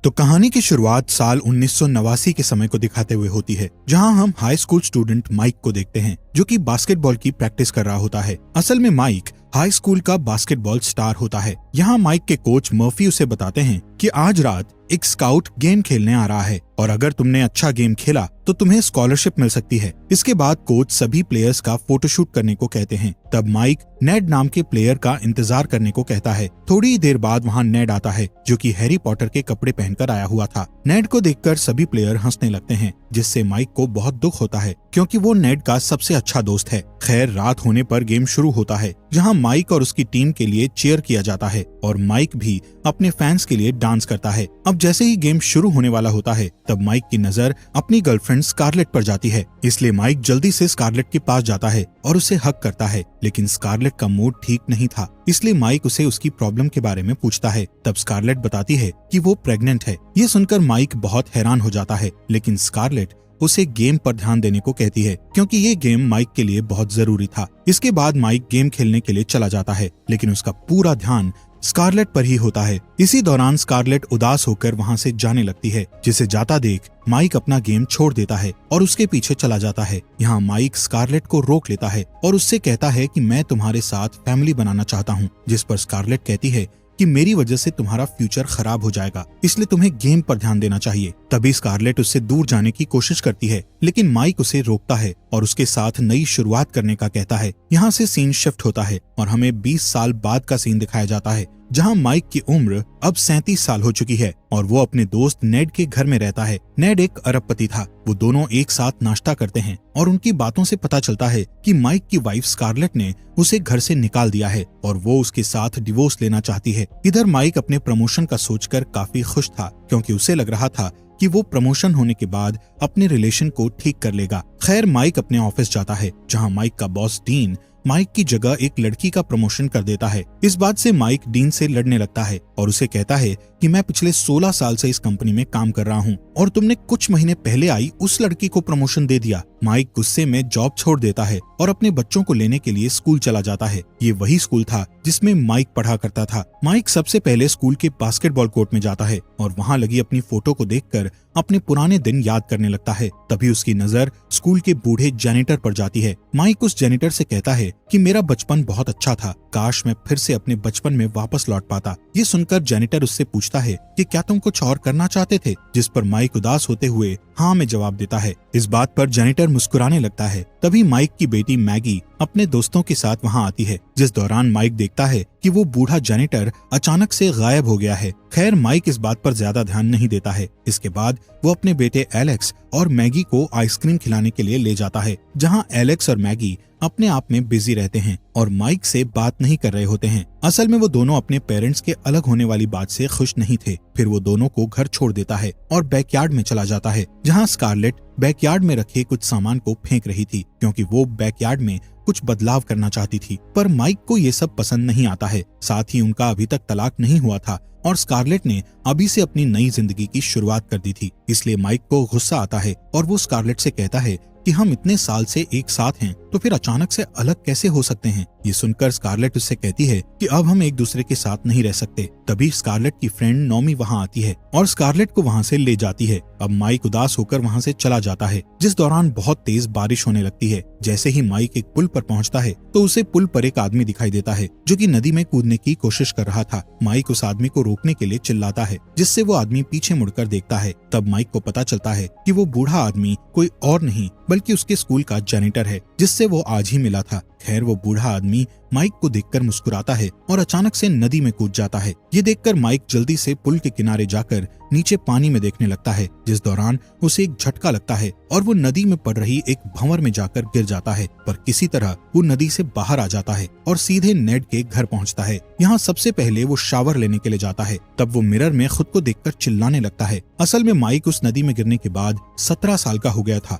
तो कहानी की शुरुआत साल 1989 के समय को दिखाते हुए होती है, जहां हम हाई स्कूल स्टूडेंट माइक को देखते हैं जो कि बास्केटबॉल की प्रैक्टिस कर रहा होता है। असल में माइक हाई स्कूल का बास्केटबॉल स्टार होता है। यहाँ माइक के कोच मर्फी उसे बताते हैं कि आज रात एक स्काउट गेम खेलने आ रहा है और अगर तुमने अच्छा गेम खेला तो तुम्हें स्कॉलरशिप मिल सकती है। इसके बाद कोच सभी प्लेयर्स का फोटोशूट करने को कहते हैं। तब माइक नेड नाम के प्लेयर का इंतजार करने को कहता है। थोड़ी देर बाद वहाँ नेड आता है जो कि हैरी पॉटर के कपड़े पहनकर आया हुआ था। नेड को देखकर सभी प्लेयर हंसने लगते हैं, जिससे माइक को बहुत दुख होता है क्योंकि वो नेड का सबसे अच्छा दोस्त है। खैर, रात होने पर गेम शुरू होता है जहाँ माइक और उसकी टीम के लिए चीयर किया जाता है और माइक भी अपने फैंस के लिए डांस करता है। अब जैसे ही गेम शुरू होने वाला होता है तब माइक की नजर अपनी गर्लफ्रेंड स्कारलेट पर जाती है, इसलिए माइक जल्दी से स्कारलेट के पास जाता है और उसे हक करता है। लेकिन स्कारलेट का मूड ठीक नहीं था, इसलिए माइक उसे उसकी प्रॉब्लम के बारे में पूछता है। तब स्कारलेट बताती है कि वो प्रेग्नेंट है। ये सुनकर माइक बहुत हैरान हो जाता है, लेकिन स्कारलेट उसे गेम पर ध्यान देने को कहती है क्योंकि ये गेम माइक के लिए बहुत जरूरी था। इसके बाद माइक गेम खेलने के लिए चला जाता है, लेकिन उसका पूरा ध्यान स्कारलेट पर ही होता है। इसी दौरान स्कारलेट उदास होकर वहाँ से जाने लगती है, जिसे जाता देख माइक अपना गेम छोड़ देता है और उसके पीछे चला जाता है। यहाँ माइक स्कारलेट को रोक लेता है और उससे कहता है कि मैं तुम्हारे साथ फैमिली बनाना चाहता हूँ, जिस पर स्कारलेट कहती है कि मेरी वजह से तुम्हारा फ्यूचर खराब हो जाएगा, इसलिए तुम्हें गेम पर ध्यान देना चाहिए। तभी स्कारलेट उससे दूर जाने की कोशिश करती है, लेकिन माइक उसे रोकता है और उसके साथ नई शुरुआत करने का कहता है। यहाँ से सीन शिफ्ट होता है और हमें 20 साल बाद का सीन दिखाया जाता है, जहाँ माइक की उम्र अब 37 साल हो चुकी है और वो अपने दोस्त नेड के घर में रहता है। नेड एक अरबपति था। वो दोनों एक साथ नाश्ता करते हैं और उनकी बातों से पता चलता है कि माइक की वाइफ स्कारलेट ने उसे घर से निकाल दिया है और वो उसके साथ डिवोर्स लेना चाहती है। इधर माइक अपने प्रमोशन का सोचकर काफी खुश था क्योंकि उसे लग रहा था कि वो प्रमोशन होने के बाद अपने रिलेशन को ठीक कर लेगा। खैर, माइक अपने ऑफिस जाता है जहाँ माइक का बॉस डीन माइक की जगह एक लड़की का प्रमोशन कर देता है। इस बात से माइक डीन से लड़ने लगता है और उसे कहता है कि मैं पिछले 16 साल से इस कंपनी में काम कर रहा हूँ और तुमने कुछ महीने पहले आई उस लड़की को प्रमोशन दे दिया। माइक गुस्से में जॉब छोड़ देता है और अपने बच्चों को लेने के लिए स्कूल चला जाता है। ये वही स्कूल था जिसमें माइक पढ़ा करता था। माइक सबसे पहले स्कूल के बास्केटबॉल कोर्ट में जाता है और वहाँ लगी अपनी फोटो को देखकर अपने पुराने दिन याद करने लगता है। तभी उसकी नजर स्कूल के बूढ़े जेनिटर पर जाती है। माइक उस जेनिटर से कहता है कि मेरा बचपन बहुत अच्छा था, काश मैं फिर से अपने बचपन में वापस लौट पाता। ये सुनकर जेनिटर उससे पूछता है कि क्या तुम कुछ और करना चाहते थे, जिस पर माइक उदास होते हुए हाँ में जवाब देता है। इस बात पर जेनिटर मुस्कुराने लगता है। तभी माइक की बेटी मैगी अपने दोस्तों के साथ वहाँ आती है, जिस दौरान माइक देखता है कि वो बूढ़ा जेनिटर अचानक से गायब हो गया है। खैर, माइक इस बात पर ज्यादा ध्यान नहीं देता है। इसके बाद वो अपने बेटे एलेक्स और मैगी को आइसक्रीम खिलाने के लिए ले जाता है, जहाँ एलेक्स और मैगी अपने आप में बिजी रहते हैं और माइक से बात नहीं कर रहे होते हैं। असल में वो दोनों अपने पेरेंट्स के अलग होने वाली बात से खुश नहीं थे। फिर वो दोनों को घर छोड़ देता है और बैकयार्ड में चला जाता है, जहाँ स्कारलेट बैकयार्ड में रखे कुछ सामान को फेंक रही थी क्योंकि वो बैकयार्ड में कुछ बदलाव करना चाहती थी। पर माइक को ये सब पसंद नहीं आता है। साथ ही उनका अभी तक तलाक नहीं हुआ था और स्कारलेट ने अभी से अपनी नई जिंदगी की शुरुआत कर दी थी, इसलिए माइक को गुस्सा आता है और वो स्कारलेट से कहता है कि हम इतने साल से एक साथ हैं तो फिर अचानक से अलग कैसे हो सकते हैं। ये सुनकर स्कारलेट उससे कहती है कि अब हम एक दूसरे के साथ नहीं रह सकते। तभी स्कारलेट की फ्रेंड नोमी वहाँ आती है और स्कारलेट को वहाँ से ले जाती है। अब माइक उदास होकर वहाँ से चला जाता है, जिस दौरान बहुत तेज बारिश होने लगती है। जैसे ही माइक एक पुल पर पहुँचता है तो उसे पुल पर एक आदमी दिखाई देता है जो कि नदी में कूदने की कोशिश कर रहा था। माइक उस आदमी को रोकने के लिए चिल्लाता है, जिससे वो आदमी पीछे मुड़कर देखता है। तब माइक को पता चलता है कि वो बूढ़ा आदमी कोई और नहीं बल्कि उसके स्कूल का जेनिटर है, जिससे वो आज ही मिला था। खैर, वो बूढ़ा आदमी माइक को देखकर मुस्कुराता है और अचानक से नदी में कूद जाता है। ये देखकर माइक जल्दी से पुल के किनारे जाकर नीचे पानी में देखने लगता है, जिस दौरान उसे एक झटका लगता है और वो नदी में पड़ रही एक भंवर में जाकर गिर जाता है। पर किसी तरह वो नदी से बाहर आ जाता है और सीधे नेड के घर पहुंचता है। यहाँ सबसे पहले वो शावर लेने के लिए जाता है। तब वो मिरर में खुद को देखकर चिल्लाने लगता है। असल में माइक उस नदी में गिरने के बाद 17 साल का हो गया था।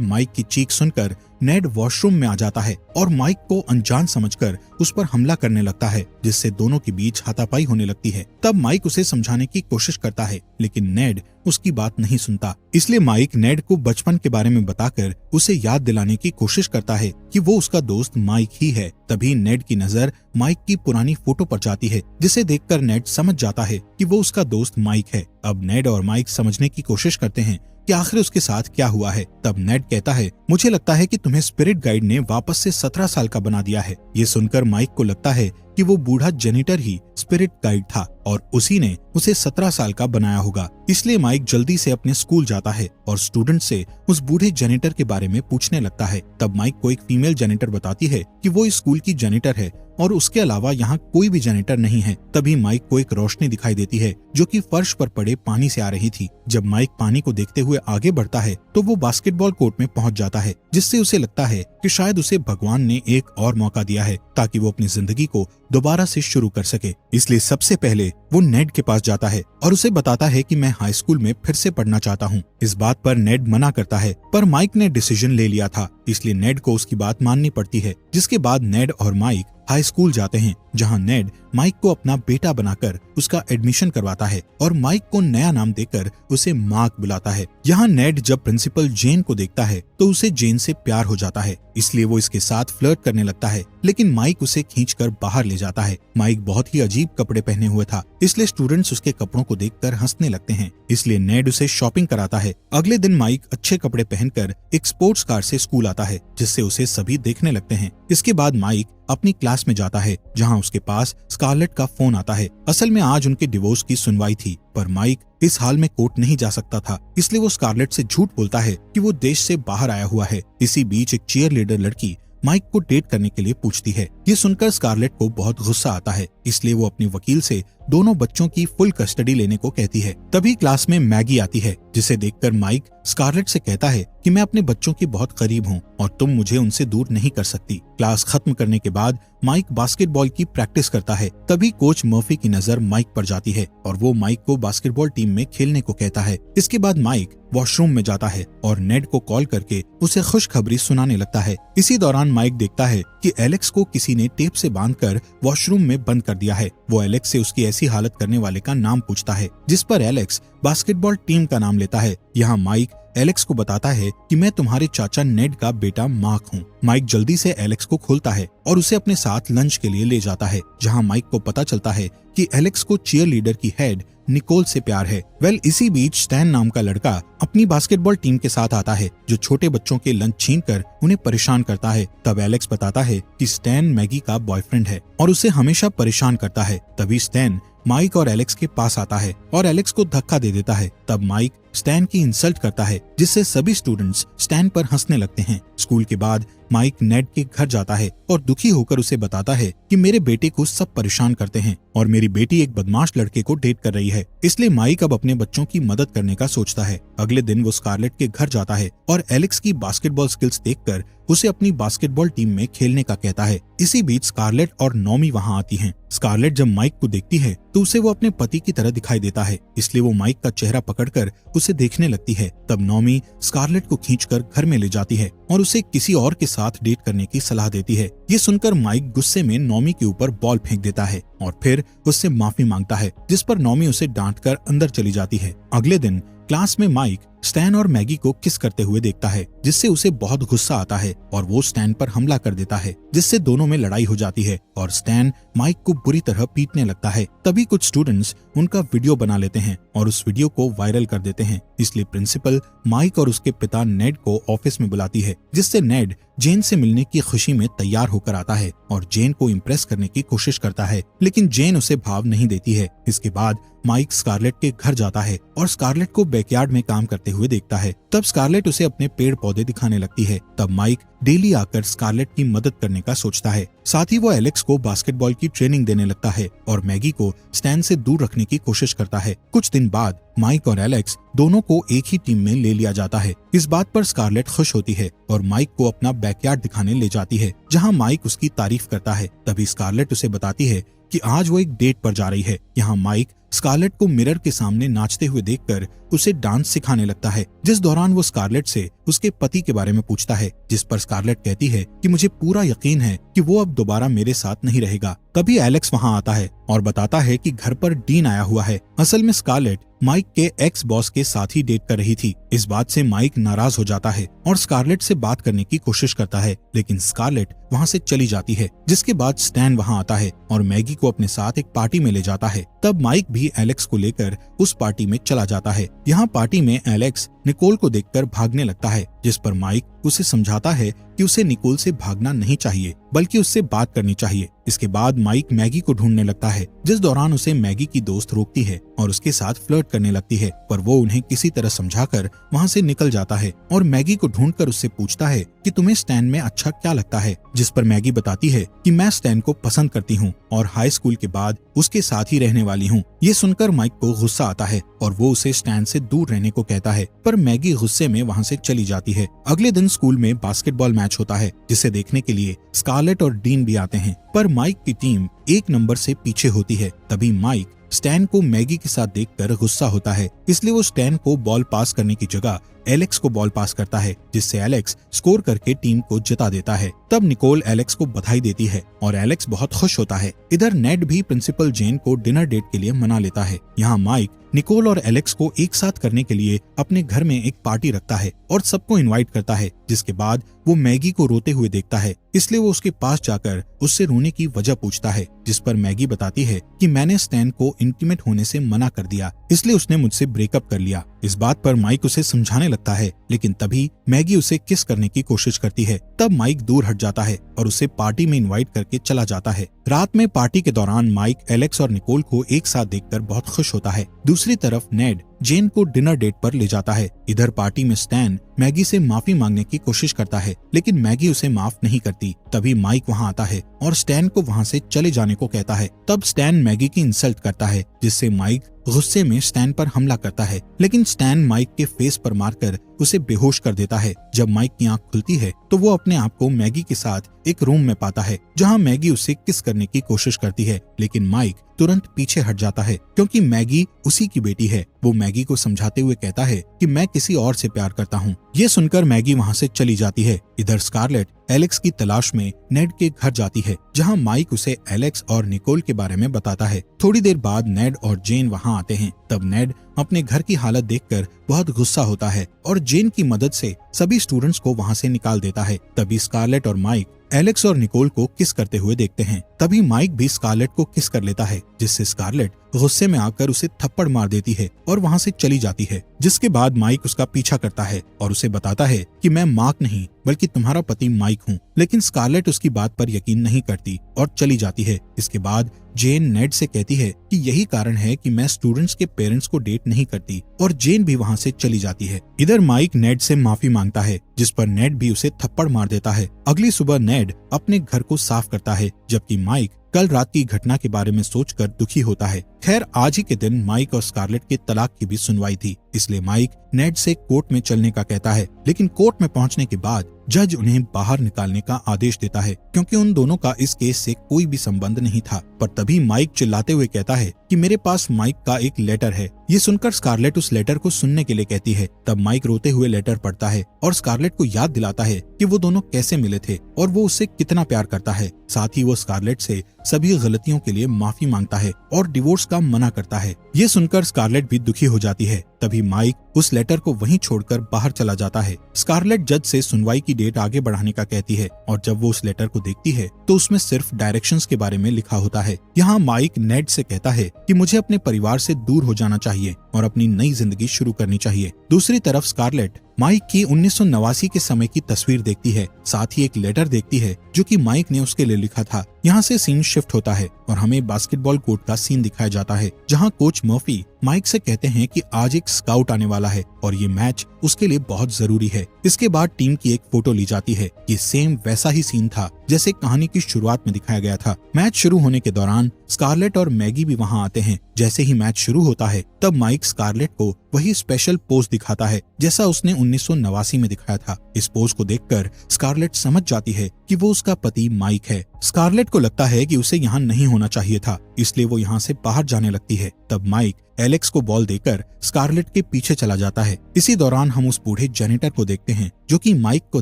माइक की चीख सुनकर नेड वॉशरूम में आ जाता है और माइक को अनजान समझकर उस पर हमला करने लगता है, जिससे दोनों के बीच हाथापाई होने लगती है। तब माइक उसे समझाने की कोशिश करता है, लेकिन नेड उसकी बात नहीं सुनता। इसलिए माइक नेड को बचपन के बारे में बताकर उसे याद दिलाने की कोशिश करता है कि वो उसका दोस्त माइक ही है। तभी नेड की नजर माइक की पुरानी फोटो पर जाती है, जिसे देखकर नेड समझ जाता है कि वो उसका दोस्त माइक है। अब नेड और माइक समझने की कोशिश करते हैं कि आखिर उसके साथ क्या हुआ है। तब नेड कहता है, मुझे लगता है कि तुम्हें स्पिरिट गाइड ने वापस से 17 साल का बना दिया है। ये सुनकर माइक को लगता है कि वो बूढ़ा जेनिटर ही स्पिरिट गाइड था और उसी ने उसे 17 साल का बनाया होगा। इसलिए माइक जल्दी से अपने स्कूल जाता है और स्टूडेंट से उस बूढ़े जेनिटर के बारे में पूछने लगता है। तब माइक को एक फीमेल जेनिटर बताती है कि वो इस स्कूल की जेनिटर है और उसके अलावा यहाँ कोई भी जेनिटर नहीं है। तभी माइक को एक रोशनी दिखाई देती है जो कि फर्श पर पड़े पानी से आ रही थी। जब माइक पानी को देखते हुए आगे बढ़ता है तो वो बास्केटबॉल कोर्ट में पहुंच जाता है, जिससे उसे लगता है कि शायद उसे भगवान ने एक और मौका दिया है ताकि वो अपनी जिंदगी को दोबारा से शुरू कर सके। इसलिए सबसे पहले वो नेड के पास जाता है और उसे बताता है कि मैं हाई स्कूल में फिर से पढ़ना चाहता हूँ। इस बात पर नेड मना करता है, पर माइक ने डिसीजन ले लिया था, इसलिए नेड को उसकी बात माननी पड़ती है। जिसके बाद नेड और माइक हाई स्कूल जाते हैं, जहां नेड माइक को अपना बेटा बनाकर उसका एडमिशन करवाता है और माइक को नया नाम देकर उसे मार्क बुलाता है। यहाँ नेड जब प्रिंसिपल जेन को देखता है तो उसे जेन से प्यार हो जाता है, इसलिए वो इसके साथ फ्लर्ट करने लगता है, लेकिन माइक उसे खींचकर बाहर ले जाता है। माइक बहुत ही अजीब कपड़े पहने हुए था, इसलिए स्टूडेंट्स उसके कपड़ों को देखकर हंसने लगते हैं, इसलिए नेड उसे शॉपिंग कराता है। अगले दिन माइक अच्छे कपड़े पहनकर एक स्पोर्ट्स कार से स्कूल आता है, जिससे उसे सभी देखने लगते हैं। इसके बाद माइक अपनी क्लास में जाता है, जहां उसके पास स्कारलेट का फोन आता है। असल में आज उनके डिवोर्स की सुनवाई थी, पर माइक इस हाल में कोर्ट नहीं जा सकता था, इसलिए वो स्कारलेट से झूठ बोलता है कि वो देश से बाहर आया हुआ है। इसी बीच एक चीयर लीडर लड़की माइक को डेट करने के लिए पूछती है। ये सुनकर स्कारलेट को बहुत गुस्सा आता है, इसलिए वो अपने वकील से दोनों बच्चों की फुल कस्टडी लेने को कहती है। तभी क्लास में मैगी आती है, जिसे देखकर माइक स्कारलेट से कहता है कि मैं अपने बच्चों के बहुत करीब हूँ और तुम मुझे उनसे दूर नहीं कर सकती। क्लास खत्म करने के बाद माइक बास्केटबॉल की प्रैक्टिस करता है। तभी कोच मर्फी की नजर माइक पर जाती है और वो माइक को बास्केटबॉल टीम में खेलने को कहता है। इसके बाद माइक वॉशरूम में जाता है और नेड को कॉल करके उसे खुशखबरी सुनाने लगता है। इसी दौरान माइक देखता है कि एलेक्स को किसी ने टेप से बांधकर वॉशरूम में बंद कर दिया है। वो एलेक्स से उसकी ऐसी हालत करने वाले का नाम पूछता है, जिस पर एलेक्स बास्केटबॉल टीम का नाम लेता है। यहाँ माइक एलेक्स को बताता है कि मैं तुम्हारे चाचा नेड का बेटा मार्क हूँ। माइक जल्दी से एलेक्स को खोलता है और उसे अपने साथ लंच के लिए ले जाता है, जहाँ माइक को पता चलता है कि एलेक्स को चीयर लीडर की हेड निकोल से प्यार है। इसी बीच स्टैन नाम का लड़का अपनी बास्केटबॉल टीम के साथ आता है, जो छोटे बच्चों के लंच छीनकर उन्हें परेशान करता है। तब एलेक्स बताता है कि स्टैन मैगी का बॉयफ्रेंड है और उसे हमेशा परेशान करता है। तभी स्टैन माइक और एलेक्स के पास आता है और एलेक्स को धक्का दे देता है। तब माइक स्टैन की इंसल्ट करता है, जिससे सभी स्टूडेंट्स स्टैन पर हंसने लगते हैं। स्कूल के बाद माइक नेड के घर जाता है और दुखी होकर उसे बताता है कि मेरे बेटे को सब परेशान करते हैं और मेरी बेटी एक बदमाश लड़के को डेट कर रही है, इसलिए माइक अब अपने बच्चों की मदद करने का सोचता है। अगले दिन वो स्कारलेट के घर जाता है और एलेक्स की बास्केटबॉल स्किल्स देखकर उसे अपनी बास्केटबॉल टीम में खेलने का कहता है। इसी बीच स्कारलेट और नॉमी वहाँ आती हैं। स्कारलेट जब माइक को देखती है तो उसे वो अपने पति की तरह दिखाई देता है, इसलिए वो माइक का चेहरा पकड़कर उसे देखने लगती है। तब नॉमी स्कारलेट को खींचकर घर में ले जाती है और उसे किसी और के साथ डेट करने की सलाह देती है। ये सुनकर माइक गुस्से में नॉमी के ऊपर बॉल फेंक देता है और फिर उससे माफी मांगता है, जिस पर नॉमी उसे डांटकर अंदर चली जाती है। अगले दिन क्लास में माइक स्टैन और मैगी को किस करते हुए देखता है, जिससे उसे बहुत गुस्सा आता है और वो स्टैन पर हमला कर देता है, जिससे दोनों में लड़ाई हो जाती है और स्टैन माइक को बुरी तरह पीटने लगता है। तभी कुछ स्टूडेंट्स उनका वीडियो बना लेते हैं और उस वीडियो को वायरल कर देते हैं, इसलिए प्रिंसिपल माइक और उसके पिता नेड को ऑफिस में बुलाती है, जिससे नेड जेन से मिलने की खुशी में तैयार होकर आता है और जेन को इम्प्रेस करने की कोशिश करता है, लेकिन जेन उसे भाव नहीं देती है। इसके बाद माइक स्कारलेट के घर जाता है और स्कारलेट को बैकयार्ड में काम करते हुए देखता है। तब स्कारलेट उसे अपने पेड़ पौधे दिखाने लगती है। तब माइक डेली आकर स्कारलेट की मदद करने का सोचता है। साथ ही वो एलेक्स को बास्केटबॉल की ट्रेनिंग देने लगता है और मैगी को स्टैन से दूर रखने की कोशिश करता है। कुछ दिन बाद माइक और एलेक्स दोनों को एक ही टीम में ले लिया जाता है। इस बात पर स्कारलेट खुश होती है और माइक को अपना बैकयार्ड दिखाने ले जाती है, जहां माइक उसकी तारीफ करता है। तभी स्कारलेट उसे बताती है कि आज वो एक डेट पर जा रही है। यहाँ माइक स्कारलेट को मिरर के सामने नाचते हुए देखकर उसे डांस सिखाने लगता है, जिस दौरान वो स्कारलेट से उसके पति के बारे में पूछता है, जिस पर स्कारलेट कहती है कि मुझे पूरा यकीन है कि वो अब दोबारा मेरे साथ नहीं रहेगा। तभी एलेक्स वहाँ आता है और बताता है कि घर पर डीन आया हुआ है। असल में स्कारलेट माइक के एक्स बॉस के साथ ही डेट कर रही थी। इस बात से माइक नाराज हो जाता है और स्कारलेट से बात करने की कोशिश करता है, लेकिन स्कारलेट वहाँ से चली जाती है। जिसके बाद स्टैन वहाँ आता है और मैगी को अपने साथ एक पार्टी में ले जाता है। तब माइक भी एलेक्स को लेकर उस पार्टी में चला जाता है। यहाँ पार्टी में एलेक्स निकोल को देखकर भागने लगता है, जिस पर माइक उसे समझाता है कि उसे निकोल से भागना नहीं चाहिए बल्कि उससे बात करनी चाहिए। इसके बाद माइक मैगी को ढूंढने लगता है, जिस दौरान उसे मैगी की दोस्त रोकती है और उसके साथ फ्लर्ट करने लगती है, पर वो उन्हें किसी तरह समझाकर वहाँ से निकल जाता है और मैगी को ढूंढकर उससे पूछता है कि तुम्हें स्टैन में अच्छा क्या लगता है, जिस पर मैगी बताती है कि मैं स्टैन को पसंद करती हूँ और हाई स्कूल के बाद उसके साथ ही रहने वाली हूँ। ये सुनकर माइक को गुस्सा आता है और वो उसे स्टैन से दूर रहने को कहता है, पर मैगी गुस्से में वहाँ से चली जाती है। अगले दिन स्कूल में बास्केटबॉल मैच होता है, जिसे देखने के लिए स्कारलेट और डीन भी आते हैं, पर माइक की टीम 1 नंबर से पीछे होती है। तभी माइक स्टैन को मैगी के साथ देखकर गुस्सा होता है, इसलिए वो स्टैन को बॉल पास करने की जगह एलेक्स को बॉल पास करता है, जिससे एलेक्स स्कोर करके टीम को जिता देता है। तब निकोल एलेक्स को बधाई देती है और एलेक्स बहुत खुश होता है। इधर नेड भी प्रिंसिपल जेन को डिनर डेट के लिए मना लेता है। यहाँ माइक निकोल और एलेक्स को एक साथ करने के लिए अपने घर में एक पार्टी रखता है और सबको इनवाइट करता है। जिसके बाद वो मैगी को रोते हुए देखता है, इसलिए वो उसके पास जाकर उससे रोने की वजह पूछता है, जिस पर मैगी बताती है कि मैंने स्टैन को इंटीमेट होने से मना कर दिया, इसलिए उसने मुझसे ब्रेकअप कर लिया। इस बात पर माइक उसे समझाने लगता है, लेकिन तभी मैगी उसे किस करने की कोशिश करती है। तब माइक दूर हट जाता है और उसे पार्टी में इनवाइट करके चला जाता है। रात में पार्टी के दौरान माइक एलेक्स और निकोल को एक साथ देखकर बहुत खुश होता है। दूसरी तरफ नेड जेन को डिनर डेट पर ले जाता है। इधर पार्टी में स्टैन मैगी से माफी मांगने की कोशिश करता है, लेकिन मैगी उसे माफ नहीं करती। तभी माइक वहाँ आता है और स्टैन को वहाँ से चले जाने को कहता है। तब स्टैन मैगी की इंसल्ट करता है, जिससे माइक गुस्से में स्टैन पर हमला करता है, लेकिन स्टैन माइक के फेस पर मारकर उसे बेहोश कर देता है। जब माइक की आंख खुलती है तो वो अपने आप को मैगी के साथ एक रूम में पाता है, जहां मैगी उसे किस करने की कोशिश करती है, लेकिन माइक तुरंत पीछे हट जाता है क्योंकि मैगी उसी की बेटी है। वो मैगी को समझाते हुए कहता है कि मैं किसी और से प्यार करता हूँ। ये सुनकर मैगी वहाँ से चली जाती है। इधर स्कारलेट एलेक्स की तलाश में नेड के घर जाती है, जहाँ माइक उसे एलेक्स और निकोल के बारे में बताता है। थोड़ी देर बाद नेड और जेन वहाँ आते हैं। तब नेड अपने घर की हालत देखकर बहुत गुस्सा होता है और जेन की मदद से सभी स्टूडेंट्स को वहाँ से निकाल देता है। तभी स्कारलेट और माइक एलेक्स और निकोल को किस करते हुए देखते हैं। तभी माइक भी स्कारलेट को किस कर लेता है, जिससे स्कारलेट गुस्से में आकर उसे थप्पड़ मार देती है और वहाँ से चली जाती है। जिसके बाद माइक उसका पीछा करता है और उसे बताता है कि मैं मार्क नहीं बल्कि तुम्हारा पति माइक हूँ, लेकिन स्कारलेट उसकी बात पर यकीन नहीं करती और चली जाती है। इसके बाद जेन नेड से कहती है कि यही कारण है कि मैं स्टूडेंट्स के पेरेंट्स को डेट नहीं करती, और जेन भी वहाँ से चली जाती है। इधर माइक नेड से माफी मांगता है, जिस पर नेड भी उसे थप्पड़ मार देता है। अगली सुबह नेड अपने घर को साफ करता है, जबकि माइक कल रात की घटना के बारे में सोचकर दुखी होता है। खैर, आज ही के दिन माइक और स्कारलेट के तलाक की भी सुनवाई थी, इसलिए माइक नेड से कोर्ट में चलने का कहता है, लेकिन कोर्ट में पहुंचने के बाद जज उन्हें बाहर निकालने का आदेश देता है, क्योंकि उन दोनों का इस केस से कोई भी संबंध नहीं था। पर तभी माइक चिल्लाते हुए कहता है कि मेरे पास माइक का एक लेटर है। ये सुनकर स्कारलेट उस लेटर को सुनने के लिए कहती है। तब माइक रोते हुए लेटर पढ़ता है और स्कारलेट को याद दिलाता है कि वो दोनों कैसे मिले थे और वो उससे कितना प्यार करता है। साथ ही वो स्कारलेट से सभी गलतियों के लिए माफी मांगता है और डिवोर्स का मना करता है। ये सुनकर स्कारलेट भी दुखी हो जाती है। तभी माइक उस लेटर को वहीं छोड़कर बाहर चला जाता है। स्कारलेट जज से सुनवाई की डेट आगे बढ़ाने का कहती है, और जब वो उस लेटर को देखती है तो उसमें सिर्फ डायरेक्शंस के बारे में लिखा होता है। यहाँ माइक नेड से कहता है कि मुझे अपने परिवार से दूर हो जाना चाहिए और अपनी नई जिंदगी शुरू करनी चाहिए। दूसरी तरफ स्कारलेट माइक की 1989 के समय की तस्वीर देखती है, साथ ही एक लेटर देखती है जो कि माइक ने उसके लिए लिखा था। यहाँ से सीन शिफ्ट होता है और हमें बास्केटबॉल कोर्ट का सीन दिखाया जाता है, जहाँ कोच मर्फी माइक से कहते हैं कि आज एक स्काउट आने वाला है और ये मैच उसके लिए बहुत जरूरी है। इसके बाद टीम की एक फोटो ली जाती है। ये सेम वैसा ही सीन था जैसे कहानी की शुरुआत में दिखाया गया था। मैच शुरू होने के दौरान स्कारलेट और मैगी भी वहां आते हैं। जैसे ही मैच शुरू होता है तब माइक स्कारलेट को वही स्पेशल पोज दिखाता है जैसा उसने 1989 में दिखाया था। इस पोज को देखकर स्कारलेट समझ जाती है कि वो उसका पति माइक है। स्कारलेट को लगता है कि उसे यहाँ नहीं होना चाहिए था, इसलिए वो यहाँ से बाहर जाने लगती है। तब माइक एलेक्स को बॉल देकर स्कारलेट के पीछे चला जाता है। इसी दौरान हम उस बूढ़े जेनिटर को देखते हैं जो कि माइक को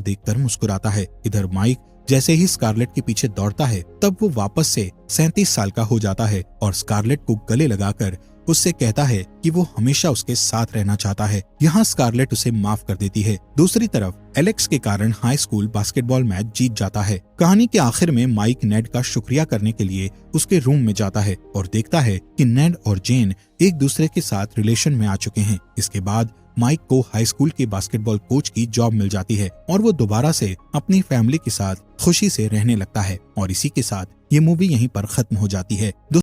देखकर मुस्कुराता है। इधर माइक जैसे ही स्कारलेट के पीछे दौड़ता है तब वो वापस से 37 साल का हो जाता है और स्कारलेट को गले लगाकर उससे कहता है कि वो हमेशा उसके साथ रहना चाहता है। यहाँ स्कारलेट उसे माफ कर देती है। दूसरी तरफ एलेक्स के कारण हाई स्कूल बास्केटबॉल मैच जीत जाता है। कहानी के आखिर में माइक नेड का शुक्रिया करने के लिए उसके रूम में जाता है और देखता है कि नेड और जेन एक दूसरे के साथ रिलेशन में आ चुके हैं। इसके बाद माइक को हाई स्कूल के बास्केटबॉल कोच की जॉब मिल जाती है और वो दोबारा से अपनी फैमिली के साथ खुशी से रहने लगता है। और इसी के साथ ये मूवी यहीं पर खत्म हो जाती है।